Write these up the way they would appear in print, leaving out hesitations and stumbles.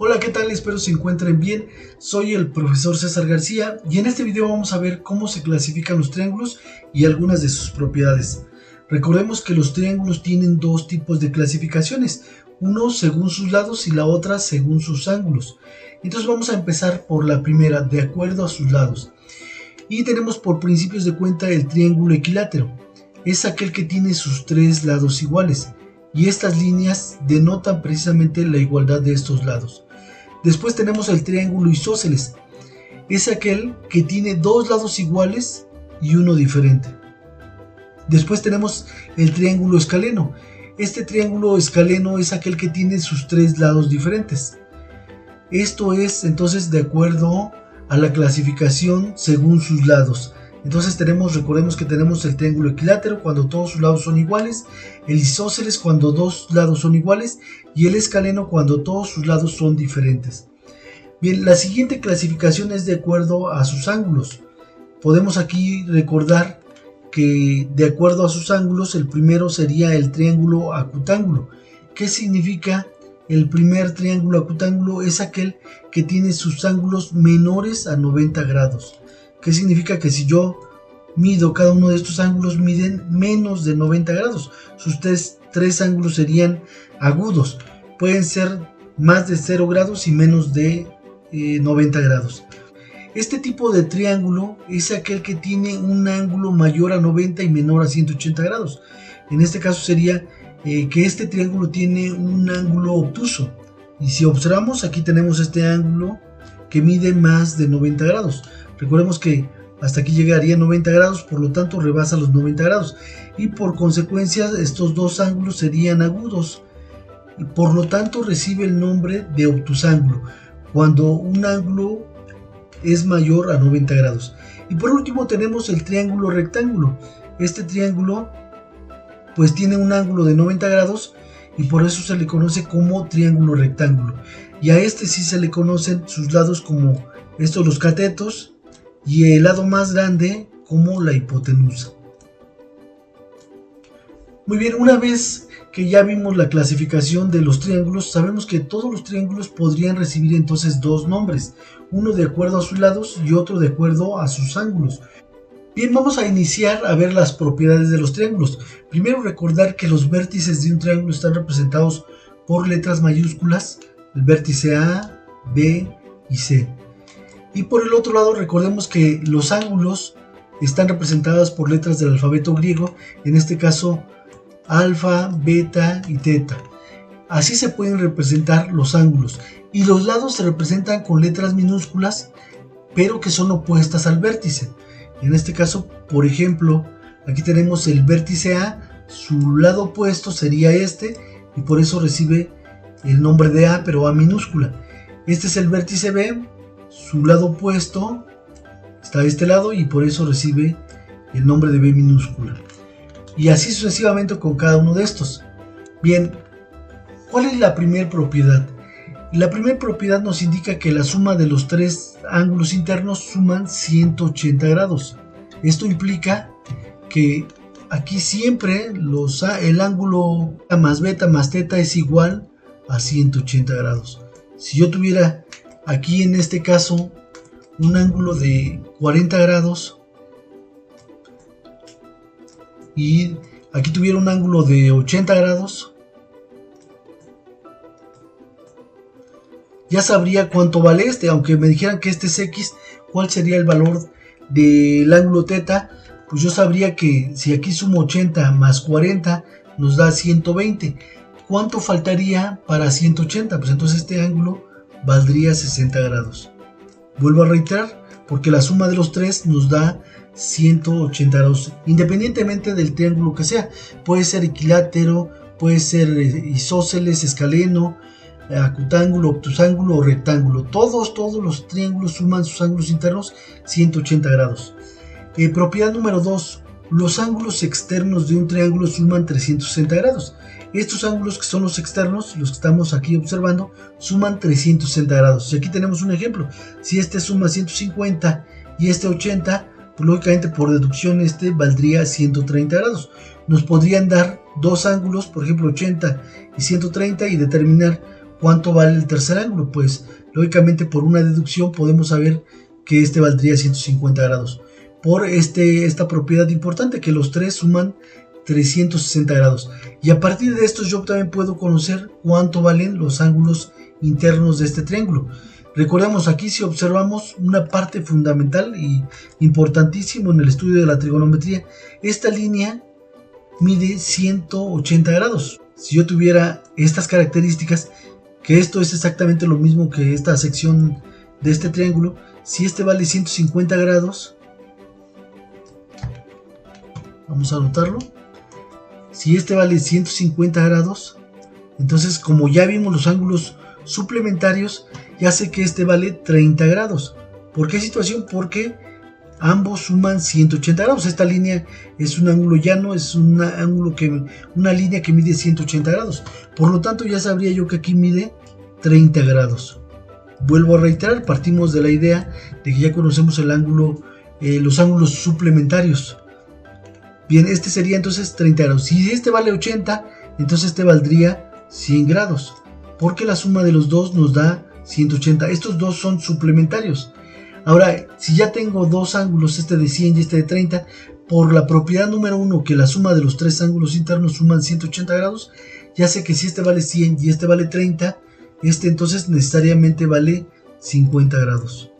Hola, ¿qué tal? Espero se encuentren bien. Soy el profesor César García y en este video vamos a ver cómo se clasifican los triángulos y algunas de sus propiedades. Recordemos que los triángulos tienen dos tipos de clasificaciones, uno según sus lados y la otra según sus ángulos. Entonces vamos a empezar por la primera, de acuerdo a sus lados. Y tenemos por principios de cuenta el triángulo equilátero. Es aquel que tiene sus tres lados iguales y estas líneas denotan precisamente la igualdad de estos lados. Después tenemos el triángulo isósceles. Es aquel que tiene dos lados iguales y uno diferente. Después tenemos el triángulo escaleno. Este triángulo escaleno es aquel que tiene sus tres lados diferentes. Esto es entonces de acuerdo a la clasificación según sus lados. Entonces recordemos que tenemos el triángulo equilátero cuando todos sus lados son iguales, el isósceles cuando dos lados son iguales y el escaleno cuando todos sus lados son diferentes. Bien, la siguiente clasificación es de acuerdo a sus ángulos. Podemos aquí recordar que de acuerdo a sus ángulos el primero sería el triángulo acutángulo. ¿Qué significa el primer triángulo acutángulo? Es aquel que tiene sus ángulos menores a 90 grados. ¿Qué significa? Que si yo mido cada uno de estos ángulos, miden menos de 90 grados. Sus tres ángulos serían agudos. Pueden ser más de 0 grados y menos de 90 grados. Este tipo de triángulo es aquel que tiene un ángulo mayor a 90 y menor a 180 grados. En este caso sería que este triángulo tiene un ángulo obtuso. Y si observamos, aquí tenemos este ángulo que mide más de 90 grados. Recordemos que hasta aquí llegaría a 90 grados, por lo tanto rebasa los 90 grados. Y por consecuencia estos dos ángulos serían agudos. Y por lo tanto recibe el nombre de obtusángulo, cuando un ángulo es mayor a 90 grados. Y por último tenemos el triángulo rectángulo. Este triángulo pues tiene un ángulo de 90 grados y por eso se le conoce como triángulo rectángulo. Y a este sí se le conocen sus lados como estos, los catetos, y el lado más grande como la hipotenusa. Muy bien, una vez que ya vimos la clasificación de los triángulos, sabemos que todos los triángulos podrían recibir entonces dos nombres, uno de acuerdo a sus lados y otro de acuerdo a sus ángulos. Bien, vamos a iniciar a ver las propiedades de los triángulos. Primero, recordar que los vértices de un triángulo están representados por letras mayúsculas, el vértice A, B y C. Y por el otro lado, recordemos que los ángulos están representados por letras del alfabeto griego, en este caso alfa, beta y teta. Así se pueden representar los ángulos. Y los lados se representan con letras minúsculas, pero que son opuestas al vértice. En este caso, por ejemplo, aquí tenemos el vértice A, su lado opuesto sería este, y por eso recibe el nombre de A, pero A minúscula. Este es el vértice B, su lado opuesto está a este lado y por eso recibe el nombre de B minúscula. Y así sucesivamente con cada uno de estos. Bien, ¿cuál es la primera propiedad? La primera propiedad nos indica que la suma de los tres ángulos internos suman 180 grados. Esto implica que aquí siempre el ángulo más beta más teta es igual a 180 grados. Si yo tuviera aquí en este caso un ángulo de 40 grados y aquí tuviera un ángulo de 80 grados, ya sabría cuánto vale este. Aunque me dijeran que este es X, ¿cuál sería el valor del ángulo teta? Pues yo sabría que si aquí sumo 80 más 40 nos da 120. ¿Cuánto faltaría para 180? Pues entonces este ángulo valdría 60 grados. Vuelvo a reiterar, porque la suma de los tres nos da 180 grados, independientemente del triángulo que sea. Puede ser equilátero, puede ser isósceles, escaleno, acutángulo, obtusángulo o rectángulo. Todos los triángulos suman sus ángulos internos 180 grados. Propiedad número 2. Los ángulos externos de un triángulo suman 360 grados. Estos ángulos que son los externos, los que estamos aquí observando, suman 360 grados. Y aquí tenemos un ejemplo. Si este suma 150 y este 80, pues lógicamente por deducción este valdría 130 grados. Nos podrían dar dos ángulos, por ejemplo 80 y 130, y determinar ¿cuánto vale el tercer ángulo? Pues lógicamente por una deducción podemos saber que este valdría 150 grados. Por esta propiedad importante, que los tres suman 360 grados. Y a partir de esto yo también puedo conocer cuánto valen los ángulos internos de este triángulo. Recordemos aquí, si observamos una parte fundamental y importantísimo en el estudio de la trigonometría, esta línea mide 180 grados. Si yo tuviera estas características, que esto es exactamente lo mismo que esta sección de este triángulo, si este vale 150 grados, vamos a anotarlo, si este vale 150 grados, entonces como ya vimos los ángulos suplementarios, ya sé que este vale 30 grados. ¿Por qué situación? Porque ambos suman 180 grados. Esta línea es un ángulo llano, es una línea que mide 180 grados. Por lo tanto, ya sabría yo que aquí mide 30 grados. Vuelvo a reiterar, partimos de la idea de que ya conocemos el ángulo, los ángulos suplementarios. Bien, este sería entonces 30 grados. Si este vale 80, entonces este valdría 100 grados. Porque la suma de los dos nos da 180. Estos dos son suplementarios. Ahora, si ya tengo dos ángulos, este de 100 y este de 30, por la propiedad número 1, que la suma de los tres ángulos internos suman 180 grados, ya sé que si este vale 100 y este vale 30, este entonces necesariamente vale 50 grados.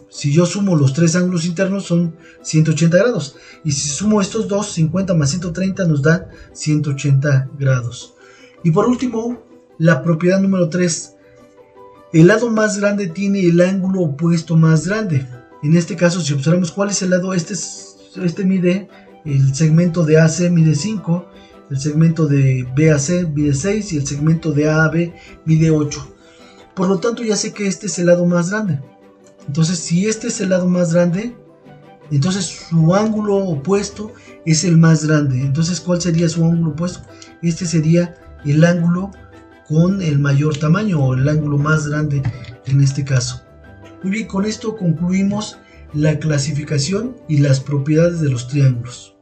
Si yo sumo los tres ángulos internos son 180 grados. Y si sumo estos dos, 50 más 130 nos da 180 grados. Y por último, la propiedad número 3. El lado más grande tiene el ángulo opuesto más grande. En este caso, si observamos cuál es el lado, este mide, el segmento de AC mide 5, el segmento de BAC mide 6 y el segmento de AAB mide 8. Por lo tanto, ya sé que este es el lado más grande. Entonces, si este es el lado más grande, entonces su ángulo opuesto es el más grande. Entonces, ¿cuál sería su ángulo opuesto? Este sería el ángulo con el mayor tamaño, o el ángulo más grande en este caso. Muy bien, con esto concluimos la clasificación y las propiedades de los triángulos.